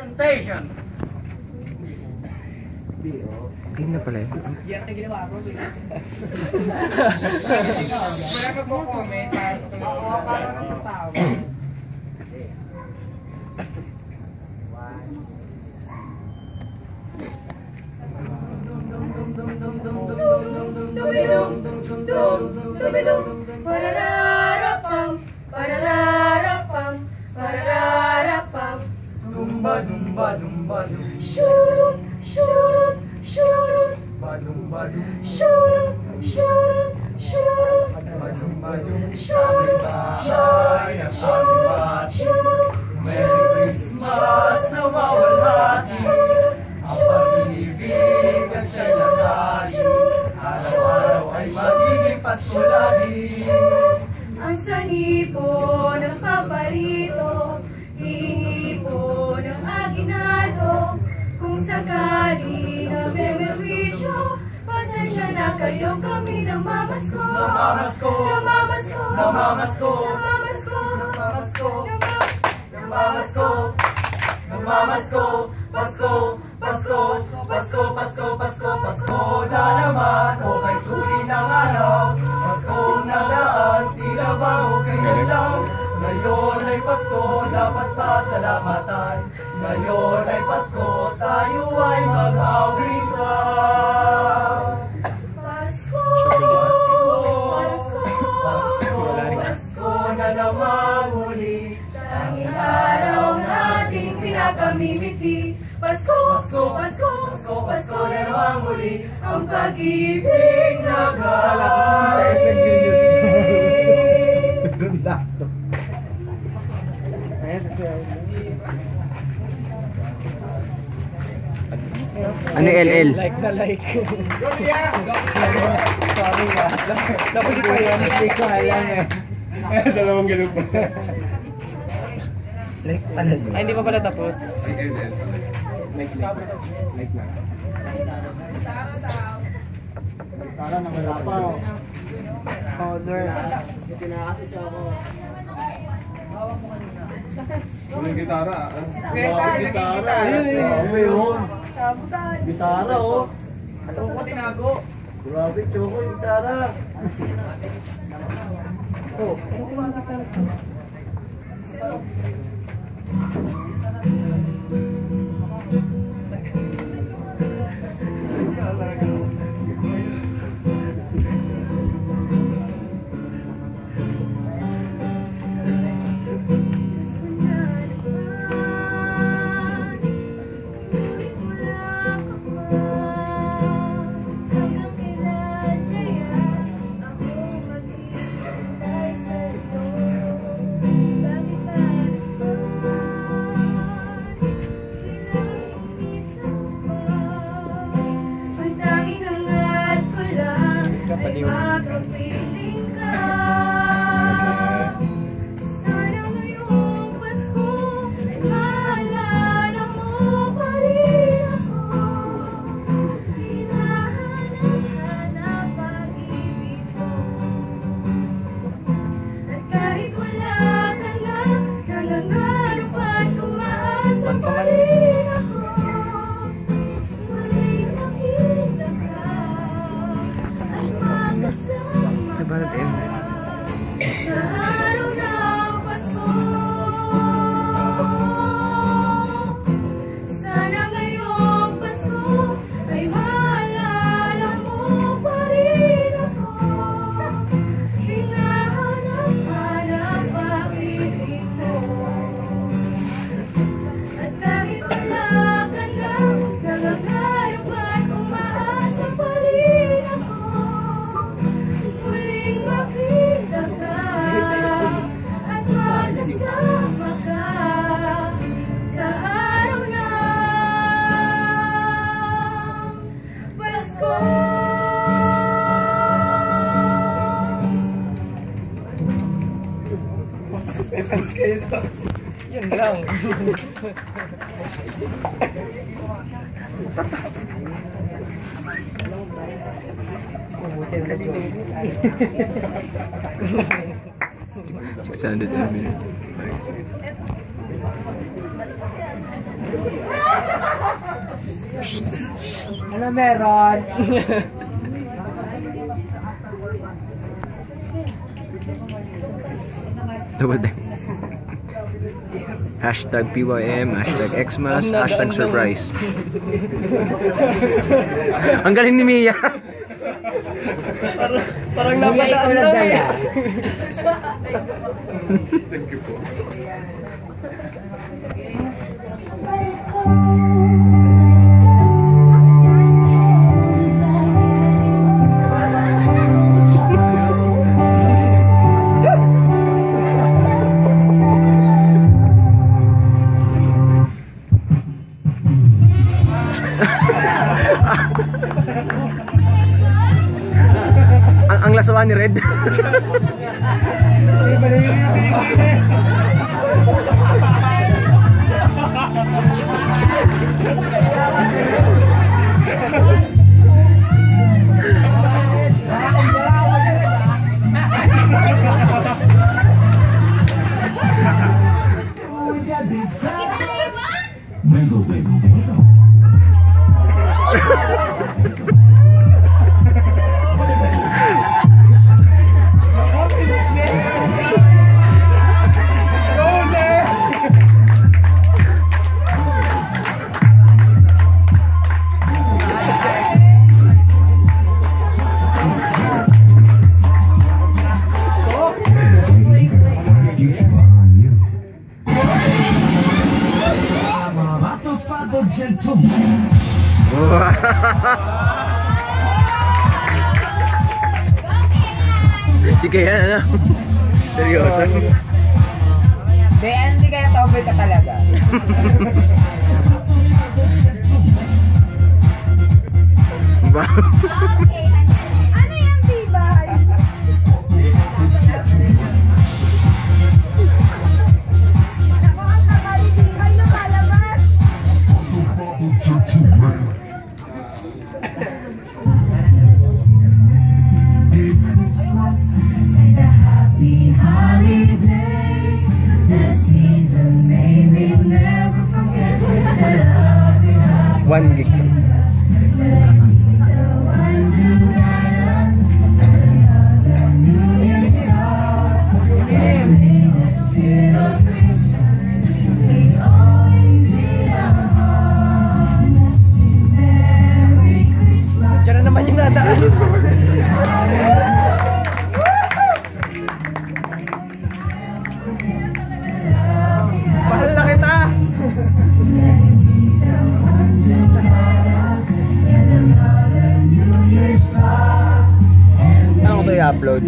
presentation. Tingin na pala yun. Yan na ginawa ko. Wala magko-comment. Oo, parang ang tao. Parararapam, parararapam, parararapam. Dumba dumba dumba dum. Shurut, shurut, shurut. Badum badum. Shurut, shurut, shurut. Badum badum. Shurut, Bahay ng aming bati. shurut. Merry Christmas na mawalhati. Ang pag-ibig at siya'y natali. Araw-araw ay magiging Pasko lagi. Ang sanipo ng paparito, hihingi po ng aginado. Kung sakali na may merwisyo, pasensya na kayo, kami namamasko. Namamasko. Namamasko. Namamasko. Namamasko. Namamasko. Namamasko. Namamasko. Pasko. Pasko. Pasko. Pasko. Pasko. Pasko na naman. O kay tuloy ng araw. Paskong nagaan. Tila ba okay na lang? Ngayon ay Pasko. Dapat pasalamatan. Ngayon ay Pasko. Tayo ay mag-awitan. Pasko. Pasko. Pasko. Pasko na naman muli. Tanging araw nating pinakamimiti. Pasko, Pasko, Pasko, Pasko, Pasko na naman muli. ang pag-ibig na Ano LL? Like na like. Sorry na. Dapat ko yan. Hindi ko alam eh. Dalawang ganun pa. Like pala. Ay, hindi pa pala tapos. Like na. Para na wala pa. Powder. Yung gitara. Gitara. Ayun. Gitara oh. Ito ko tinago. Grabe, Choco yung gitara. Oh. Magpapiling ka. Sana ngayong Pasko ay maalala mo pa rin ako. Hinahanap-hanap pag-ibig ko. At kahit wala ka na, nangangarap at umaasa pa rin ako. Muling makita ka. Barat end. Sa araw ng Pasko, sana ngayong Pasko ay maalala mo pa rin ako. Hinahanap-hanap pag-ibig mo. At kahit wala ka na, nangangarap at umaasa pa rin ako. Muling makita ka at magkasama ka sa araw ng Pasko. May fans kayo to. Yun lang. Mabuti na din. 600 na minute. Ano meron? Double deck. Hashtag PYM, hashtag Xmas, hashtag surprise. Ang galing ni Mia. Parang napadaan lang eh. Ang lasawa ni Red. Wiggle, wiggle, wiggle. Future behind you. I'm a motherfucker gentleman. Sige yan, ano? Seryoso? Hindi kaya tomboy ka talaga. Ba? Okay. Ano yan, tibay? Ako ang nakalibihay na kalabas. And a happy holiday. The season may we never forget. The love we have 1 gig. the one to guide us. As another New Year's star. And may the spirit of Christmas be always in our hearts. Merry Christmas. Diyan na naman yung nadaan. Mahal na kita! Ano ko ito i-upload?